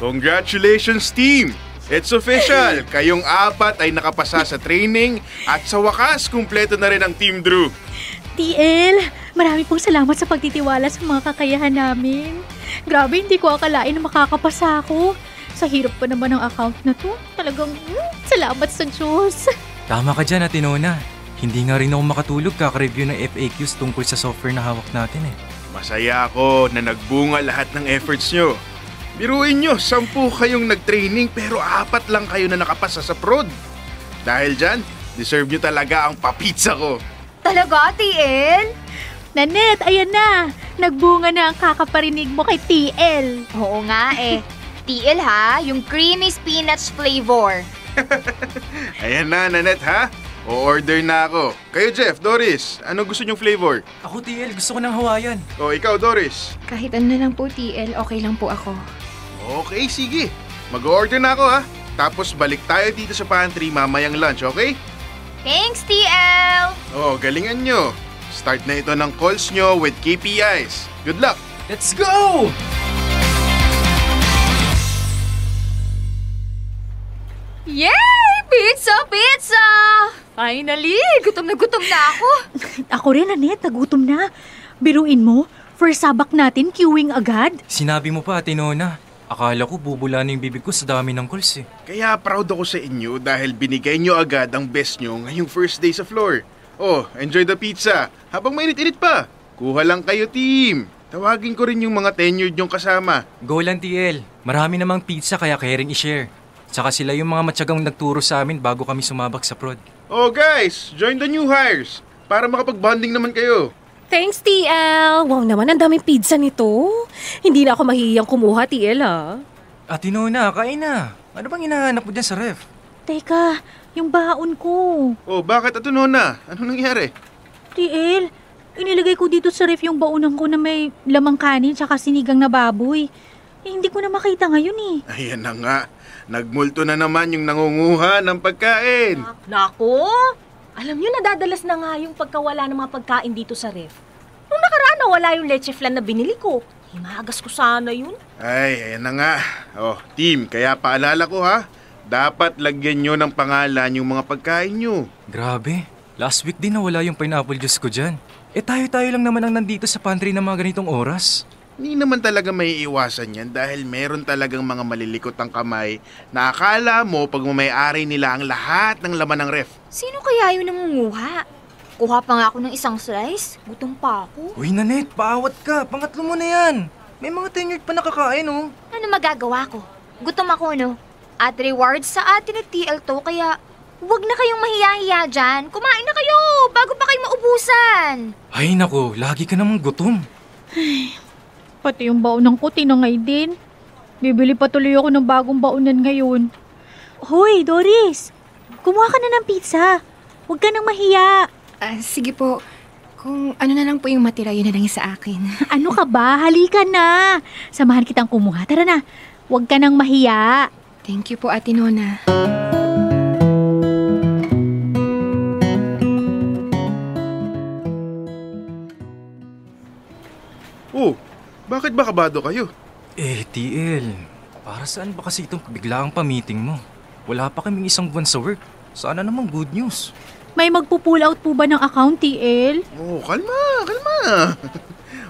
Congratulations, team! It's official! Kayong apat ay nakapasa sa training at sa wakas, kumpleto na rin ang Team Drew. TL, marami pong salamat sa pagtitiwala sa mga kakayahan namin. Grabe, hindi ko akalain na makakapasa ako. Sa hirap pa naman ng account na to. Talagang salamat sa Diyos. Tama ka dyan, Ate Nona. Hindi nga rin ako makatulog kaka-review ng FAQs tungkol sa software na hawak natin eh. Masaya ako na nagbunga lahat ng efforts nyo. Biruin nyo, 10 kayong nag-training pero 4 lang kayo na nakapasa sa prod. Dahil dyan, deserve nyo talaga ang papizza ko. Talaga, TL? Nanette, ayan na. Nagbunga na ang kakaparinig mo kay TL. Oo nga eh. TL ha, yung creamy spinach flavor. Ayan na, Nanette ha. O-order na ako. Kayo Jeff, Doris, ano gusto nyong flavor? Ako, TL, gusto ko ng Hawaiian. O ikaw, Doris? Kahit ano na lang po, TL, okay lang po ako. Okay, sige. Mag-order na ako ha. Tapos balik tayo dito sa pantry mamayang lunch, okay? Thanks, TL! Oh, galingan nyo. Start na ito ng calls nyo with KPIs. Good luck! Let's go! Yay! Pizza! Pizza! Finally! Gutom na ako. Ako rin, Nanette, nagutom na. Biruin mo, first sabak natin, queuing agad. Sinabi mo pa, Ate Nona. Akala ko bubula na yung bibig ko sa dami ng calls eh. Kaya proud ako sa inyo dahil binigay nyo agad ang best nyo ngayong first day sa floor. Oh, enjoy the pizza habang mainit-init pa. Kuha lang kayo, team. Tawagin ko rin yung mga tenured nyong kasama. Go lang, TL. Marami namang pizza kaya caring i-share. Tsaka sila yung mga matyagang nagturo sa amin bago kami sumabak sa prod. Oh guys, join the new hires para makapag-bonding naman kayo. Thanks, TL. Wow naman, ang daming pizza nito. Hindi na ako mahihiyang kumuha, TL, ha? Ate Nona, kain na. Ano bang hinahanap mo dyan sa ref? Teka, yung baon ko. Oh, bakit ito Nona? Ano nangyari? TL, inilagay ko dito sa ref yung baonan ko na may lamang kanin tsaka sinigang na baboy. Hindi ko na makita ngayon eh. Ayan na nga. Nagmulto na naman yung nangunguha ng pagkain. Nako! Alam niyo, nadadalas na nga yung pagkawala ng mga pagkain dito sa ref. Nung nakaraan nawala yung leche flan na binili ko. Himagas ko sana yun. Ay, ayan na nga. Oh, team, kaya paalala ko ha. Dapat lagyan nyo ng pangalan yung mga pagkain nyo. Grabe. Last week din nawala yung pineapple juice ko dyan. Tayo-tayo lang naman ang nandito sa pantry ng mga ganitong oras. Hindi naman talaga may iwasan yan dahil meron talagang mga malilikot ang kamay na akala mo pag may-ari nila ang lahat ng laman ng ref. Sino kaya yun nangunguha? Kuha pa nga ako ng isang slice. Gutom pa ako. Uy, Nanette, paawat ka. Pangatlo mo na yan. May mga tenured pa nakakain, oh. Ano magagawa ko? Gutom ako, no? At rewards sa atin at TL to, kaya huwag na kayong mahiya-hiya dyan. Kumain na kayo bago pa kayo maubusan. Ay, naku, lagi ka namang gutom. Pati yung baonan ko, tinangay din. Bibili pa tuloy ako ng bagong baonan ngayon. Hoy, Doris! Kumuha ka na ng pizza. Huwag ka nang mahiya. Sige po. Kung ano na lang po yung matira, yun na lang sa akin. Ano ka ba? Halika na. Samahan kitang kumuha. Tara na. Huwag ka nang mahiya. Thank you po, Ate Nona. Oh, bakit ba kabado kayo? TL, para saan ba kasi itong biglaang pa-meeting mo? Wala pa kaming isang buwan sa work. Sana namang good news. May magpo-pull out po ba ng account, TL? Oh, kalma.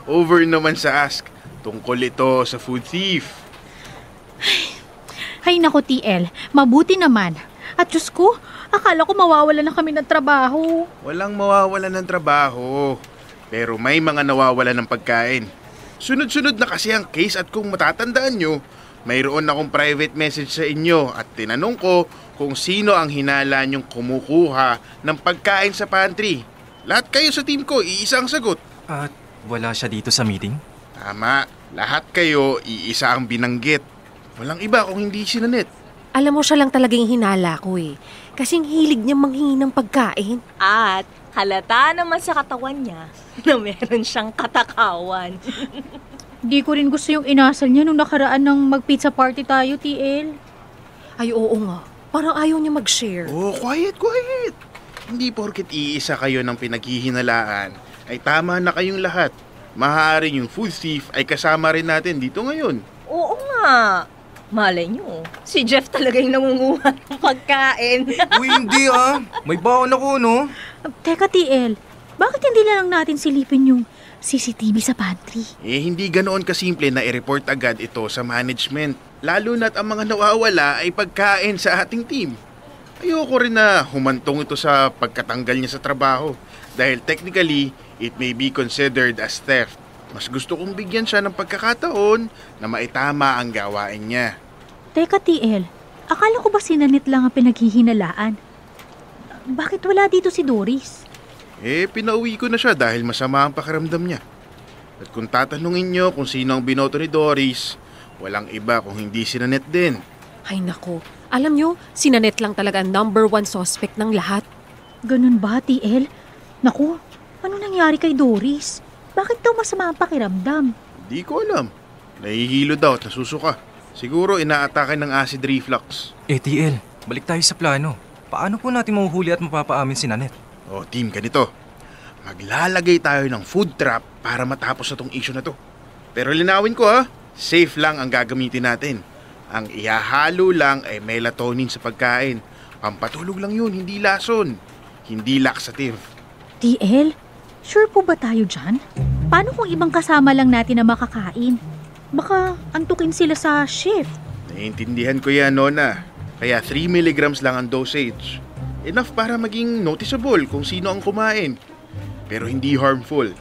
Over naman sa ask. Tungkol ito sa food thief. Hay nako, TL. Mabuti naman. At Diyos ko, akala ko mawawala na kami ng trabaho. Walang mawawala ng trabaho. Pero may mga nawawala ng pagkain. Sunod-sunod na kasi ang case at kung matatandaan nyo, mayroon akong private message sa inyo at tinanong ko kung sino ang hinala nyong kumukuha ng pagkain sa pantry. Lahat kayo sa team ko, iisa ang sagot. At wala siya dito sa meeting? Tama, lahat kayo, iisa ang binanggit. Walang iba kung hindi si Nanette. Alam mo, siya lang talagang hinala ko eh. Kasing hilig niya manghingi ng pagkain. At halata naman sa katawan niya na meron siyang katakawan. Di ko rin gusto yung inasal niya nung nakaraan ng mag-pizza party tayo, TL. Ay, oo nga. Parang ayaw niya mag-share. Oh, quiet. Hindi porket iisa kayo ng pinaghihinalaan, ay tama na kayong lahat. Maaaring yung food thief ay kasama rin natin dito ngayon. Oo nga. Malay nyo, si Jeff talaga yung nangunguha ng pagkain. Uy, hindi May baon ako, no? Teka, TL, bakit hindi na lang natin silipin yung CCTV sa pantry? Hindi ganoon kasimple na i-report agad ito sa management. Lalo na't ang mga nawawala ay pagkain sa ating team. Ayoko rin na humantong ito sa pagkatanggal niya sa trabaho. Dahil technically, it may be considered as theft. Mas gusto kong bigyan siya ng pagkakataon na maitama ang gawain niya. Teka, TL, akala ko ba si Nanette lang ang pinaghihinalaan? Bakit wala dito si Doris? Pinauwi ko na siya dahil masama ang pakiramdam niya. At kung tatanungin niyo kung sino ang binoto ni Doris, walang iba kung hindi si Nanette din. Ay nako, alam nyo, si Nanette lang talaga ang number 1 suspect ng lahat. Ganun ba, TL? Naku, ano nangyari kay Doris? Bakit daw masama ang pakiramdam? Di ko alam. Nahihilo daw at nasusuka. Siguro inaatake ng acid reflux. TL, balik tayo sa plano. Paano po natin mahuhuli at mapapaamin si Nanette? Team, ganito. Maglalagay tayo ng food trap para matapos na tong issue na to. Pero linawin ko safe lang ang gagamitin natin. Ang ihahalo lang ay melatonin sa pagkain. Pampatulog lang yun, hindi lason. Hindi laxative. TL, sure po ba tayo dyan? Paano kung ibang kasama lang natin na makakain? Baka antukin sila sa shift. Naiintindihan ko yan, Nona. Kaya 3 milligrams lang ang dosage. Enough para maging noticeable kung sino ang kumain. Pero hindi harmful.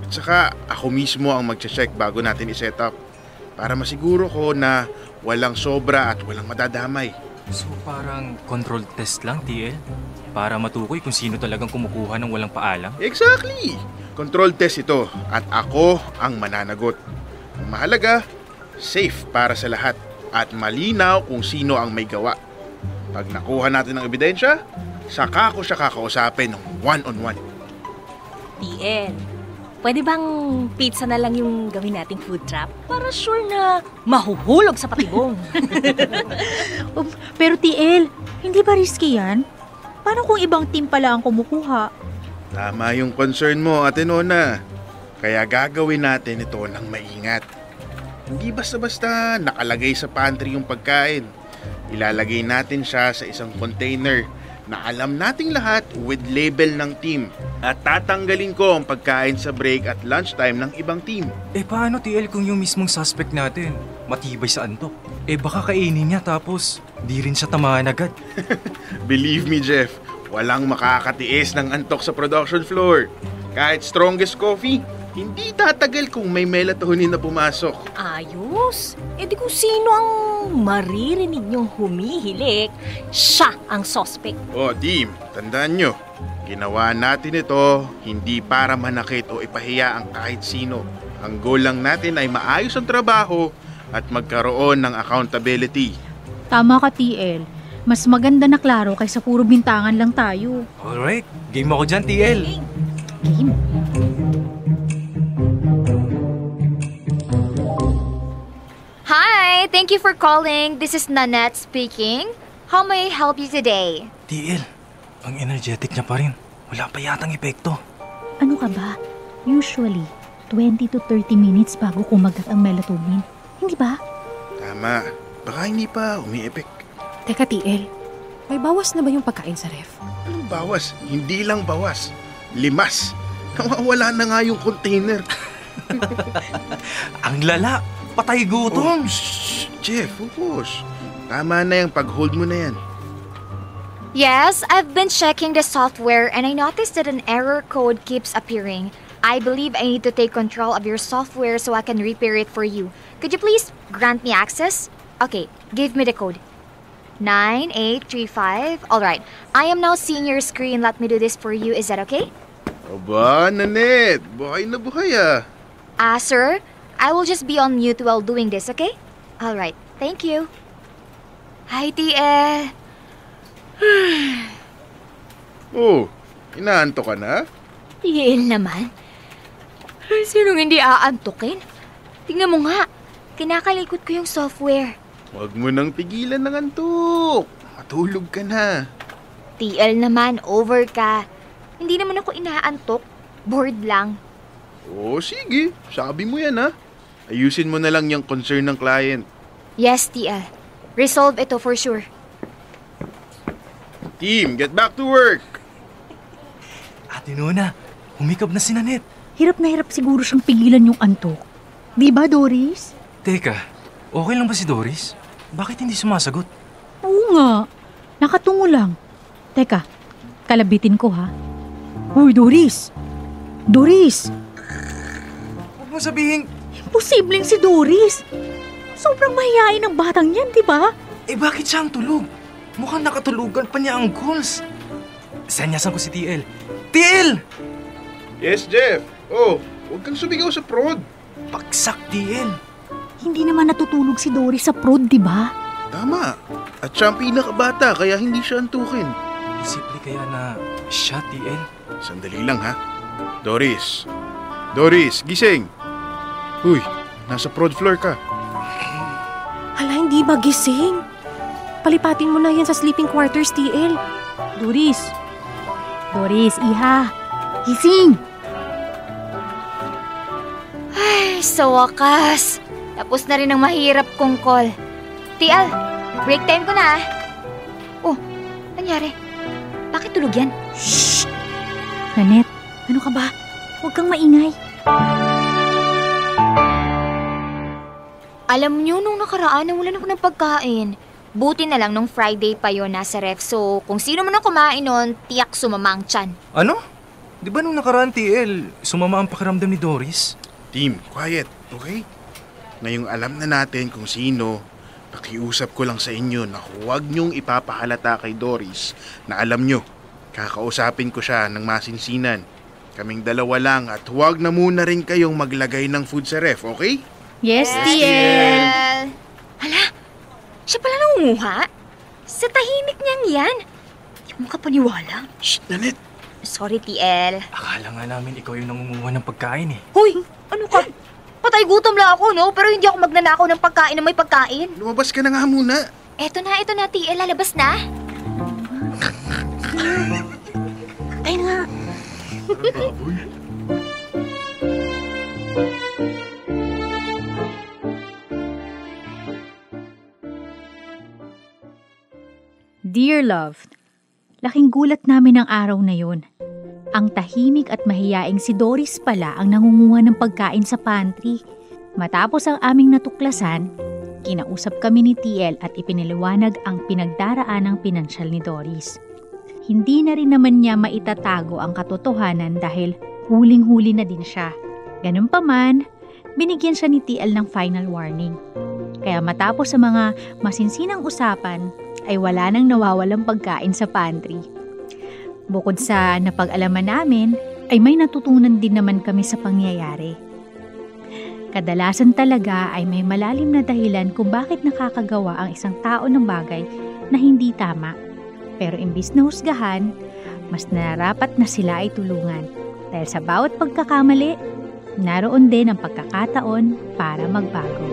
At saka ako mismo ang magche-check bago natin i-set up. Para masiguro ko na walang sobra at walang madadamay. So parang control test lang, TL? Para matukoy kung sino talagang kumukuha ng walang paalam? Exactly! Control test ito at ako ang mananagot. Ang mahalaga, safe para sa lahat at malinaw kung sino ang may gawa. Pag nakuha natin ng ebidensya, saka ko siya kakausapin ng one-on-one. TL, pwede bang pizza na lang yung gawin nating food trap? Para sure na mahuhulog sa patibong. Pero TL, hindi ba risky yan? Paano kung ibang team pala ang kumukuha? Tama yung concern mo, Ate Nona. Kaya gagawin natin ito ng maingat. Hindi basta-basta nakalagay sa pantry yung pagkain. Ilalagay natin siya sa isang container na alam nating lahat with label ng team. At tatanggalin ko ang pagkain sa break at lunchtime ng ibang team. Paano TL kung yung mismong suspect natin matibay sa antok? Baka kainin niya tapos di rin siya tamaan agad. Believe me, Jeff, walang makakatiis ng antok sa production floor. Kahit strongest coffee, hindi tatagal kung may melatonin na pumasok. Ayos. Di kung sino ang maririnig niyong humihilik, siya ang suspect. Team, tandaan nyo, ginawa natin ito hindi para manakit o ipahiya ang kahit sino. Ang goal lang natin ay maayos ang trabaho at magkaroon ng accountability. Tama ka, TL. Mas maganda na klaro kaysa puro bintangan lang tayo. Alright, game ako dyan, TL. Game? Hi, thank you for calling. This is Nanette speaking. How may I help you today? TL, ang energetic niya pa rin. Wala pa yatang epekto. Ano ka ba? Usually, 20 to 30 minutes bago kumagat ang melatonin. Hindi ba? Tama, baka hindi pa umi-epek. Teka, TL. May bawas na ba yung pagkain sa ref? Anong bawas? Hindi lang bawas. Limas. Nawawala na nga yung container. Ang lala! Patay gutom! Shh, Jeff, focus. Tama na yung pag-hold mo na yan. Yes, I've been checking the software and I noticed that an error code keeps appearing. I believe I need to take control of your software so I can repair it for you. Could you please grant me access? Okay, give me the code. 9835. Alright, I am now seeing your screen. Let me do this for you. Is that okay? Aba, Nanette, buhay na buhay ah. Sir, I will just be on mute while doing this, okay? Alright, thank you. Hi, TL. Inaanto ka na? TL naman. Sinong hindi aantukin? Tingnan mo nga, kinakalikot ko yung software. Huwag mo nang pigilan ng antok. Matulog ka na. TL naman, over ka. Hindi naman ako inaantok. Bored lang. Sige. Sabi mo yan ha. Ayusin mo na lang yung concern ng client. Yes, TL. Resolve ito for sure. Team, get back to work! Ate Nona, humikab na si Nanette. Hirap na hirap siguro siyang pigilan yung antok. Di ba, Doris? Teka, okay lang ba si Doris? Bakit hindi sumasagot? Oo nga. Nakatungo lang. Teka, kalabitin ko ha. Hoy, Doris! Doris! Huwag mo sabihin, Imposibleng si Doris! Sobrang mahihain ng batang yan, di ba? bakit siya ang tulog? Mukhang nakatulugan pa niya ang goals. Senyasan ko si TL. TL! Yes, Jeff. Oh, huwag kang sumigaw sa prod. Bagsak, TL. Hindi naman natutulog si Doris sa prod, di ba? Tama. At siya ang pinakabata, kaya hindi siya antukin. Posible kaya na siya, TL? Sandali lang, ha? Doris. Doris, gising. Uy, nasa prod floor ka. Hala, hindi magising. Palipatin mo na yan sa sleeping quarters, TL. Doris! Doris, iha! Gising! Ay, sa wakas. Tapos na rin ang mahirap kong call. TL, break time ko na. Oh, nangyari? Bakit tulog yan? Shh! Nanette, ano ka ba? Huwag kang maingay. Alam niyo, nung nakaraan, nawalan ako ng pagkain. Buti na lang nung Friday pa yon nasa ref. So, kung sino man ang kumain nun, tiyak sumama ang tiyan. Ano? Di ba nung nakaraan, TL, sumama ang pakiramdam ni Doris? Team, quiet, okay? Ngayong alam na natin kung sino, pakiusap ko lang sa inyo na huwag niyong ipapahalata kay Doris na alam niyo, kakausapin ko siya ng masinsinan. Kaming dalawa lang at huwag na muna rin kayong maglagay ng food sa ref, okay? Yes, TL! TL! Hala, siya pala nangunguha? Sa tahimik niyang yan. Hindi mo makapaniwala. Shh, Nanette! Sorry, TL. Akala nga namin ikaw yung nangunguha ng pagkain eh. Hoy, ano ka? Patay gutom lang ako, no? Pero hindi ako magnanakaw ng pagkain na may pagkain. Lumabas ka na nga muna. Eto na, TL. Lalabas na. Ay nga. Dear love, laking gulat namin ang araw na yun. Ang tahimik at mahiyaing si Doris pala ang nangunguha ng pagkain sa pantry. Matapos ang aming natuklasan, kinausap kami ni TL at ipinaliwanag ang pinagdaraan ng pinansyal ni Doris. Hindi na rin naman niya maitatago ang katotohanan dahil huling-huli na din siya. Ganun pa man, binigyan siya ni TL ng final warning. Kaya matapos sa mga masinsinang usapan, ay wala nang nawawalang pagkain sa pantry. Bukod sa napag-alaman namin, ay may natutunan din naman kami sa pangyayari. Kadalasan talaga ay may malalim na dahilan kung bakit nakakagawa ang isang tao ng bagay na hindi tama. Pero imbis na husgahan, mas nararapat na sila ay tulungan. Dahil sa bawat pagkakamali, naroon din ang pagkakataon para magbago.